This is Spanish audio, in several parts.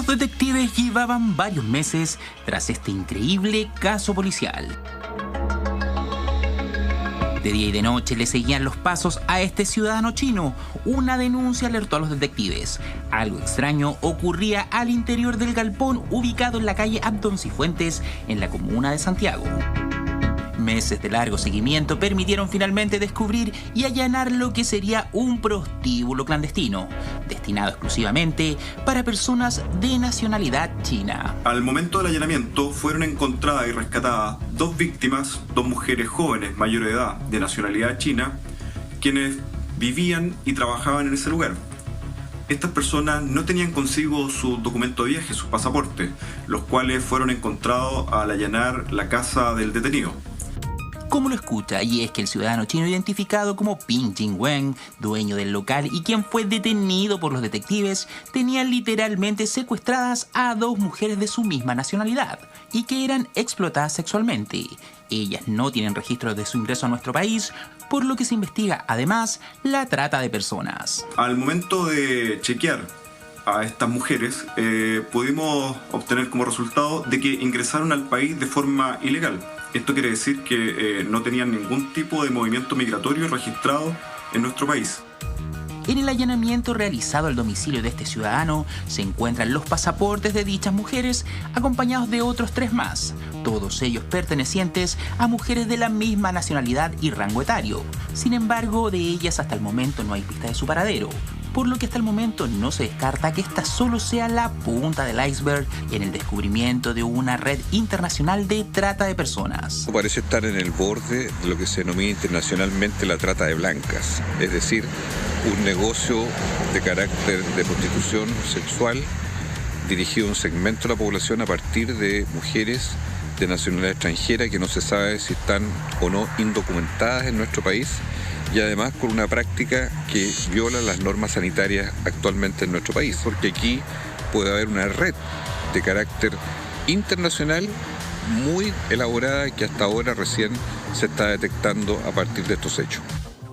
Los detectives llevaban varios meses tras este increíble caso policial. De día y de noche le seguían los pasos a este ciudadano chino. Una denuncia alertó a los detectives. Algo extraño ocurría al interior del galpón ubicado en la calle Abdón Cifuentes, en la comuna de Santiago. Meses de largo seguimiento permitieron finalmente descubrir y allanar lo que sería un prostíbulo clandestino, destinado exclusivamente para personas de nacionalidad china. Al momento del allanamiento fueron encontradas y rescatadas 2 víctimas, 2 mujeres jóvenes mayores de edad de nacionalidad china, quienes vivían y trabajaban en ese lugar. Estas personas no tenían consigo su documento de viaje, sus pasaportes, los cuales fueron encontrados al allanar la casa del detenido. Como lo escucha, y es que el ciudadano chino identificado como Ping Jingwen, dueño del local y quien fue detenido por los detectives, tenía literalmente secuestradas a 2 mujeres de su misma nacionalidad y que eran explotadas sexualmente. Ellas no tienen registro de su ingreso a nuestro país, por lo que se investiga además la trata de personas. Al momento de chequear a estas mujeres, pudimos obtener como resultado de que ingresaron al país de forma ilegal. Esto quiere decir que no tenían ningún tipo de movimiento migratorio registrado en nuestro país. En el allanamiento realizado al domicilio de este ciudadano se encuentran los pasaportes de dichas mujeres acompañados de otros 3 más, todos ellos pertenecientes a mujeres de la misma nacionalidad y rango etario. Sin embargo, de ellas hasta el momento no hay pista de su paradero, por lo que hasta el momento no se descarta que esta solo sea la punta del iceberg en el descubrimiento de una red internacional de trata de personas. Parece estar en el borde de lo que se denomina internacionalmente la trata de blancas, es decir, un negocio de carácter de prostitución sexual dirigido a un segmento de la población a partir de mujeres de nacionalidad extranjera que no se sabe si están o no indocumentadas en nuestro país, y además con una práctica que viola las normas sanitarias actualmente en nuestro país, porque aquí puede haber una red de carácter internacional muy elaborada que hasta ahora recién se está detectando a partir de estos hechos.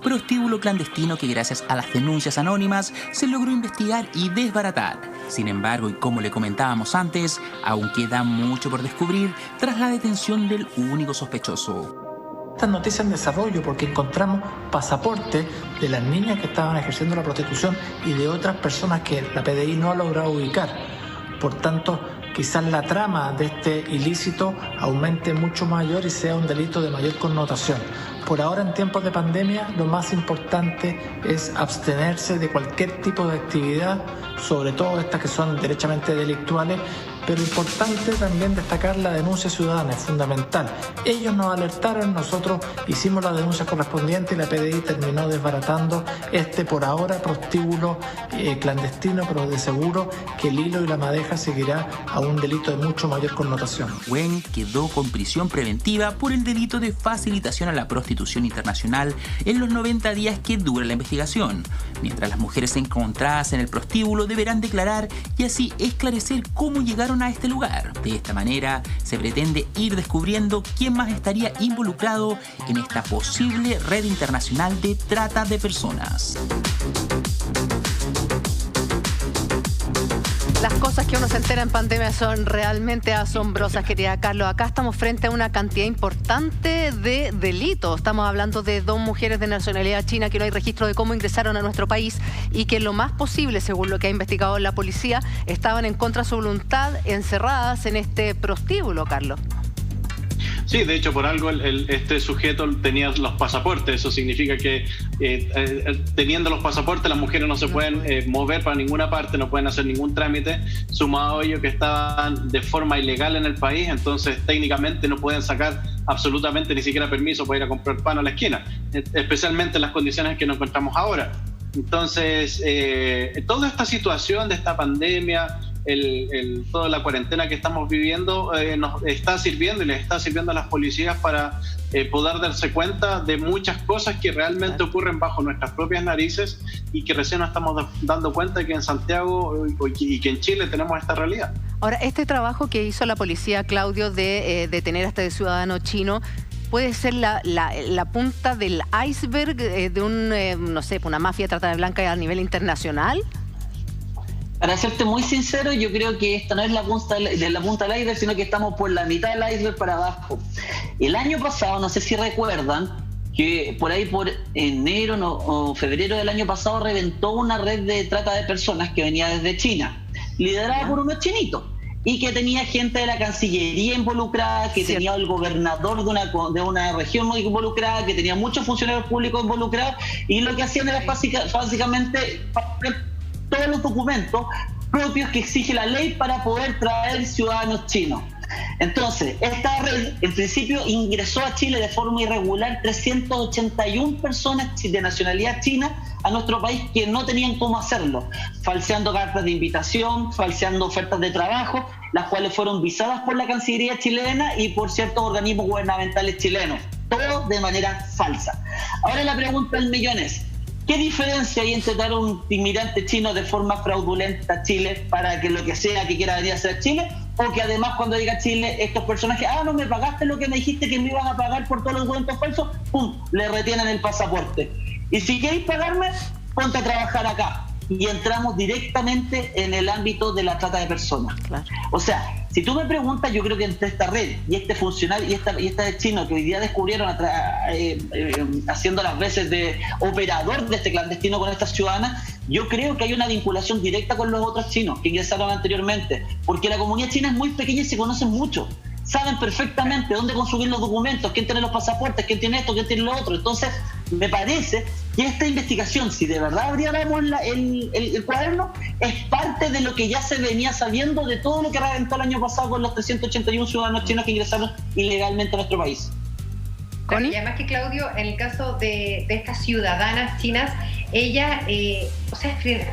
Prostíbulo clandestino que gracias a las denuncias anónimas se logró investigar y desbaratar. Sin embargo, y como le comentábamos antes, aún queda mucho por descubrir tras la detención del único sospechoso. Esta noticia en desarrollo porque encontramos pasaportes de las niñas que estaban ejerciendo la prostitución y de otras personas que la PDI no ha logrado ubicar. Por tanto, quizás la trama de este ilícito aumente mucho mayor y sea un delito de mayor connotación. Por ahora, en tiempos de pandemia, lo más importante es abstenerse de cualquier tipo de actividad, sobre todo estas que son derechamente delictuales, pero importante también destacar la denuncia ciudadana, es fundamental. Ellos nos alertaron, nosotros hicimos la denuncia correspondiente y la PDI terminó desbaratando este por ahora prostíbulo clandestino, pero de seguro que el hilo y la madeja seguirá a un delito de mucho mayor connotación. Wen quedó con prisión preventiva por el delito de facilitación a la prostitución internacional en los 90 días que dura la investigación, mientras las mujeres encontradas en el prostíbulo deberán declarar y así esclarecer cómo llegaron a este lugar. De esta manera se pretende ir descubriendo quién más estaría involucrado en esta posible red internacional de trata de personas. Las cosas que uno se entera en pandemia son realmente asombrosas, querida Carlos. Acá estamos frente a una cantidad importante de delitos. Estamos hablando de 2 mujeres de nacionalidad china que no hay registro de cómo ingresaron a nuestro país y que lo más posible, según lo que ha investigado la policía, estaban en contra de su voluntad encerradas en este prostíbulo, Carlos. Sí, de hecho, por algo este sujeto tenía los pasaportes. Eso significa que teniendo los pasaportes las mujeres no se pueden mover para ninguna parte, no pueden hacer ningún trámite, sumado a ello que estaban de forma ilegal en el país, entonces técnicamente no pueden sacar absolutamente ni siquiera permiso para ir a comprar pan a la esquina, especialmente en las condiciones en que nos encontramos ahora. Entonces, toda esta situación de esta pandemia, toda la cuarentena que estamos viviendo nos está sirviendo y les está sirviendo a las policías para poder darse cuenta de muchas cosas que realmente ocurren bajo nuestras propias narices y que recién nos estamos dando cuenta de que en Santiago y que en Chile tenemos esta realidad. Ahora, este trabajo que hizo la policía, Claudio, de detener a este ciudadano chino, ¿puede ser la punta del iceberg de no sé, una mafia de trata de blancas a nivel internacional? Para serte muy sincero, yo creo que esta no es la punta del iceberg, sino que estamos por la mitad del iceberg para abajo. El año pasado, no sé si recuerdan, que por ahí por enero o febrero del año pasado reventó una red de trata de personas que venía desde China, liderada por unos chinitos, y que tenía gente de la Cancillería involucrada, que tenía el gobernador de una región muy involucrada, que tenía muchos funcionarios públicos involucrados, y lo que hacían era básicamente todos los documentos propios que exige la ley para poder traer ciudadanos chinos. Entonces, esta red en principio ingresó a Chile de forma irregular 381 personas de nacionalidad china a nuestro país que no tenían cómo hacerlo, falseando cartas de invitación, falseando ofertas de trabajo, las cuales fueron visadas por la Cancillería chilena y por ciertos organismos gubernamentales chilenos, todo de manera falsa. Ahora la pregunta del millón es: ¿qué diferencia hay entre dar a un inmigrante chino de forma fraudulenta a Chile para que lo que sea que quiera venir a hacer a Chile, o que además cuando llega a Chile estos personajes, no me pagaste lo que me dijiste que me ibas a pagar por todos los documentos falsos, ¡pum!, le retienen el pasaporte? Y si queréis pagarme, ponte a trabajar acá. Y entramos directamente en el ámbito de la trata de personas. Claro. O sea, si tú me preguntas, yo creo que entre esta red y este funcionario y esta de chino que hoy día descubrieron haciendo las veces de operador de este clandestino con estas ciudadanas, yo creo que hay una vinculación directa con los otros chinos que ingresaron anteriormente, porque la comunidad china es muy pequeña y se conocen mucho. Saben perfectamente dónde consumir los documentos, quién tiene los pasaportes, quién tiene esto, quién tiene lo otro. Entonces, me parece que esta investigación, si de verdad abriéramos el cuaderno, es parte de lo que ya se venía sabiendo de todo lo que reventó el año pasado con los 381 ciudadanos chinos que ingresaron ilegalmente a nuestro país. Claro, y además que, Claudio, en el caso de estas ciudadanas chinas, ellas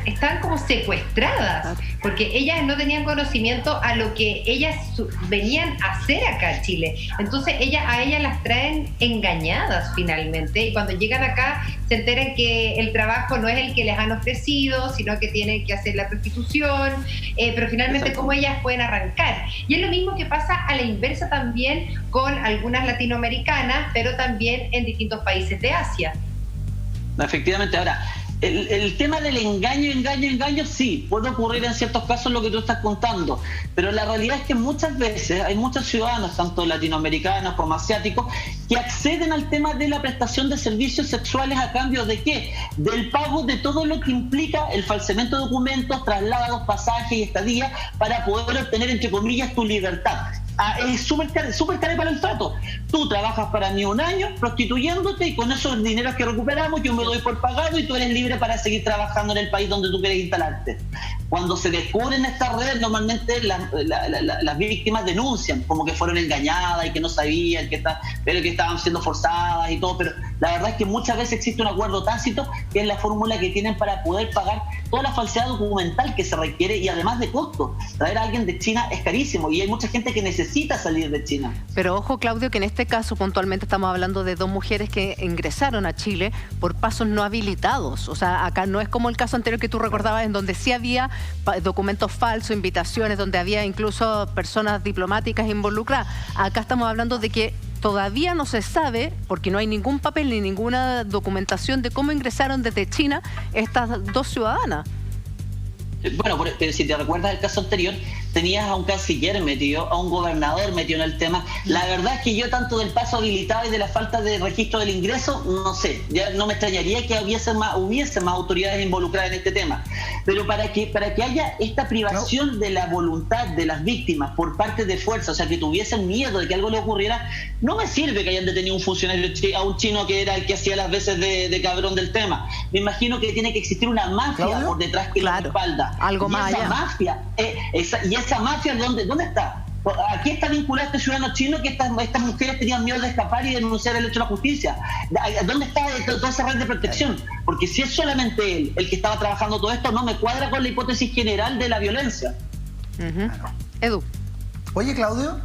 estaban como secuestradas, porque ellas no tenían conocimiento a lo que ellas venían a hacer acá a Chile. Entonces a ellas las traen engañadas finalmente, y cuando llegan acá se enteran que el trabajo no es el que les han ofrecido, sino que tienen que hacer la prostitución, pero finalmente cómo ellas pueden arrancar. Y es lo mismo que pasa a la inversa también con algunas latinoamericanas, pero también en distintos países de Asia. Efectivamente. Ahora, el tema del engaño, sí, puede ocurrir en ciertos casos lo que tú estás contando, pero la realidad es que muchas veces hay muchos ciudadanos, tanto latinoamericanos como asiáticos, que acceden al tema de la prestación de servicios sexuales a cambio de ¿qué? Del pago de todo lo que implica el falsamiento de documentos, traslados, pasajes y estadía para poder obtener, entre comillas, tu libertad. Es súper caro para el trato. Tú trabajas para mí un año prostituyéndote y con esos dineros que recuperamos yo me doy por pagado y tú eres libre para seguir trabajando en el país donde tú quieres instalarte. Cuando se descubren estas redes, normalmente las víctimas denuncian como que fueron engañadas y que no sabían pero que estaban siendo forzadas y todo, pero la verdad es que muchas veces existe un acuerdo tácito que es la fórmula que tienen para poder pagar toda la falsedad documental que se requiere, y además de costo. Traer a alguien de China es carísimo y hay mucha gente que necesita salir de China. Pero ojo, Claudio, que en este caso puntualmente estamos hablando de 2 mujeres que ingresaron a Chile por pasos no habilitados. O sea, acá no es como el caso anterior que tú recordabas, en donde sí había documentos falsos, invitaciones, donde había incluso personas diplomáticas involucradas. Acá estamos hablando de que todavía no se sabe, porque no hay ningún papel ni ninguna documentación de cómo ingresaron desde China estas 2 ciudadanas. Bueno, pero si te recuerdas el caso anterior, tenías a un canciller metido, a un gobernador metido en el tema. La verdad es que yo, tanto del paso habilitado y de la falta de registro del ingreso, no sé, ya no me extrañaría que hubiese más autoridades involucradas en este tema. Pero para que haya esta privación de la voluntad de las víctimas por parte de fuerza, o sea, que tuviesen miedo de que algo le ocurriera, no me sirve que hayan detenido a un funcionario, a un chino que era el que hacía las veces de cabrón del tema. Me imagino que tiene que existir una mafia, ¿Claudio?, por detrás que la respalda. Algo más allá. Esa mafia, ¿dónde está? Aquí está vinculado este ciudadano chino que estas mujeres tenían miedo de escapar y denunciar el hecho de la justicia. ¿Dónde está toda esa red de protección? Porque si es solamente él el que estaba trabajando todo esto, no me cuadra con la hipótesis general de la violencia. Edu. Oye, Claudio,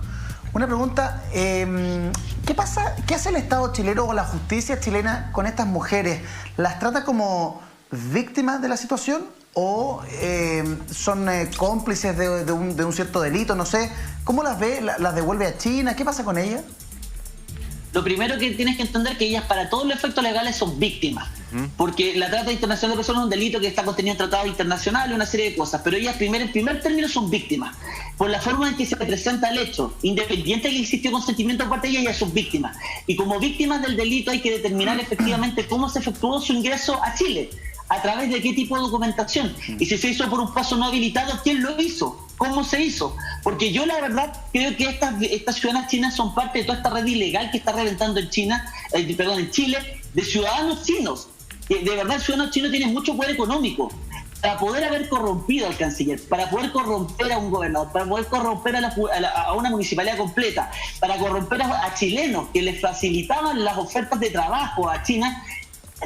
una pregunta. ¿Qué pasa? ¿Qué hace el Estado chileno o la justicia chilena con estas mujeres? ¿Las trata como víctimas de la situación o son cómplices de un cierto delito? No sé. ¿Cómo las ve? ¿Las devuelve a China? ¿Qué pasa con ellas? Lo primero que tienes que entender es que ellas, para todos los efectos legales, son víctimas. Porque la trata internacional de personas es un delito que está contenido en tratados internacionales, una serie de cosas, pero ellas en primer término son víctimas, por la forma en que se presenta el hecho, independiente de que existió consentimiento por parte de ellas son víctimas. Y como víctimas del delito hay que determinar efectivamente cómo se efectuó su ingreso a Chile, a través de qué tipo de documentación, y si se hizo por un paso no habilitado, ¿quién lo hizo? ¿Cómo se hizo? Porque yo la verdad creo que estas ciudadanas chinas son parte de toda esta red ilegal que está reventando en Chile, de ciudadanos chinos. De verdad, el ciudadano chino tiene mucho poder económico para poder haber corrompido al canciller, para poder corromper a un gobernador, para poder corromper a una municipalidad completa, para corromper a chilenos que les facilitaban las ofertas de trabajo a China.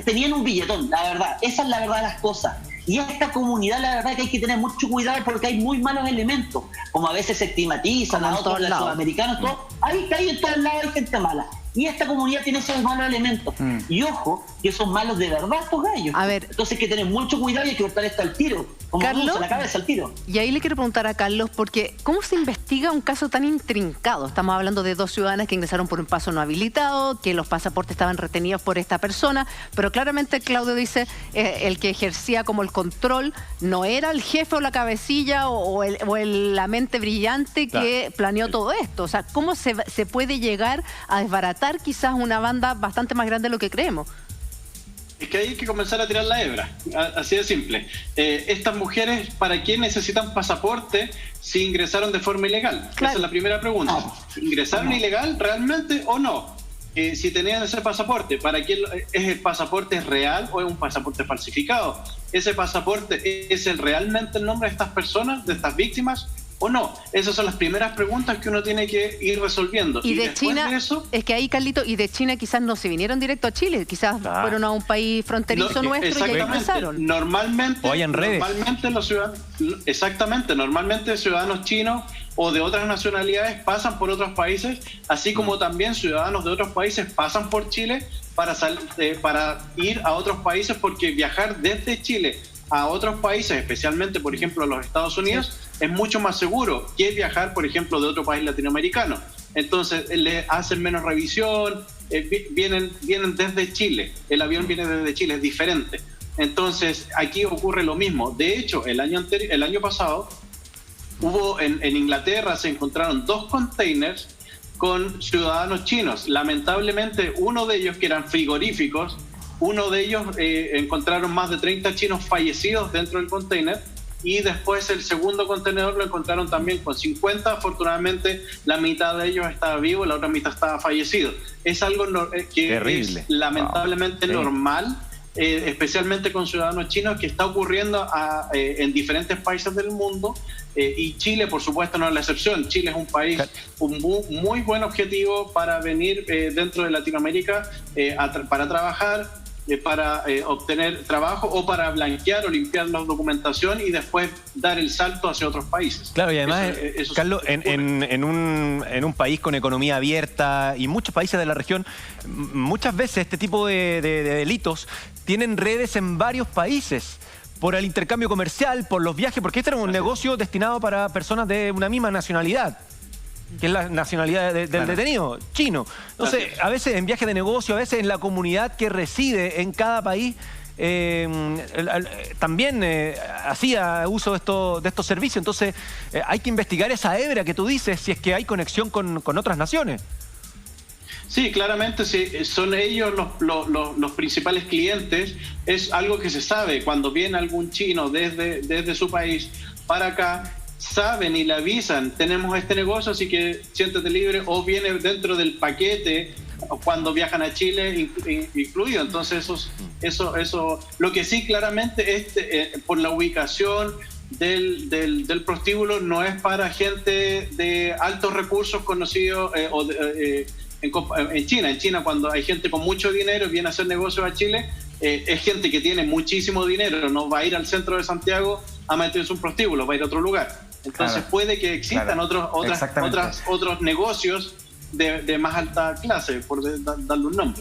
Tenían un billetón, la verdad. Esa es la verdad de las cosas. Y esta comunidad, la verdad que hay que tener mucho cuidado porque hay muy malos elementos, como a veces se estigmatizan a otros latinoamericanos, todo. Hay en todos lados, hay gente mala. Y esta comunidad tiene esos malos elementos. Y ojo, que son malos de verdad estos gallos. A ver, entonces hay que tener mucho cuidado y hay que cortar esto al tiro. Como Carlos, a la cabeza al tiro. Y ahí le quiero preguntar a Carlos, porque ¿cómo se investiga un caso tan intrincado? Estamos hablando de 2 ciudadanas que ingresaron por un paso no habilitado, que los pasaportes estaban retenidos por esta persona, pero claramente Claudio dice el que ejercía como el control no era el jefe o la cabecilla o la mente brillante que planeó todo esto. O sea, ¿cómo se puede llegar a desbaratar quizás una banda bastante más grande de lo que creemos? Es que hay que comenzar a tirar la hebra, así de simple. Estas mujeres, ¿para qué necesitan pasaporte si ingresaron de forma ilegal? Esa es la primera pregunta. ¿Ingresaron ilegal realmente o no? Si tenían ese pasaporte, ¿para qué es el pasaporte real o es un pasaporte falsificado? ¿Ese pasaporte es realmente el nombre de estas personas, de estas víctimas? ¿O no? Esas son las primeras preguntas que uno tiene que ir resolviendo. Y de China, de eso, es que ahí, Carlito, y de China quizás no se vinieron directo a Chile, quizás fueron a un país fronterizo nuestro y ahí pasaron. Normalmente los ciudadanos, normalmente ciudadanos chinos o de otras nacionalidades pasan por otros países, así como también ciudadanos de otros países pasan por Chile para ir a otros países, porque viajar desde Chile a otros países, especialmente, por ejemplo, a los Estados Unidos, es mucho más seguro que viajar, por ejemplo, de otro país latinoamericano. Entonces, le hacen menos revisión, vienen desde Chile, el avión viene desde Chile, es diferente. Entonces, aquí ocurre lo mismo. De hecho, el año pasado, en Inglaterra se encontraron 2 containers con ciudadanos chinos. Lamentablemente, uno de ellos, que eran frigoríficos, uno de ellos encontraron más de 30 chinos fallecidos dentro del container, y después el segundo contenedor lo encontraron también con 50. Afortunadamente la mitad de ellos estaba vivo, la otra mitad estaba fallecido. Es algo que terrible. Es lamentablemente normal, especialmente con ciudadanos chinos, que está ocurriendo en diferentes países del mundo, y Chile por supuesto no es la excepción. Chile es un país, un muy buen objetivo para venir dentro de Latinoamérica para trabajar, para obtener trabajo o para blanquear o limpiar la documentación y después dar el salto hacia otros países. Claro, y además, Carlos, en un país con economía abierta y muchos países de la región, muchas veces este tipo de delitos tienen redes en varios países por el intercambio comercial, por los viajes, porque este era un negocio destinado para personas de una misma nacionalidad, que es la nacionalidad del detenido, chino. Entonces, a veces en viajes de negocio, a veces en la comunidad que reside en cada país, también hacía uso de estos servicios. Entonces, hay que investigar esa hebra que tú dices, si es que hay conexión con otras naciones. Sí, claramente sí, son ellos los principales clientes. Es algo que se sabe. Cuando viene algún chino desde su país para acá, saben y le avisan: tenemos este negocio, así que siéntete libre, o viene dentro del paquete cuando viajan a Chile incluido. Entonces eso lo que sí claramente por la ubicación del prostíbulo no es para gente de altos recursos conocidos en China. En China, cuando hay gente con mucho dinero y viene a hacer negocios a Chile, es gente que tiene muchísimo dinero, no va a ir al centro de Santiago a meterse un prostíbulo, va a ir a otro lugar. Entonces puede que existan otros negocios de más alta clase, por darle un nombre.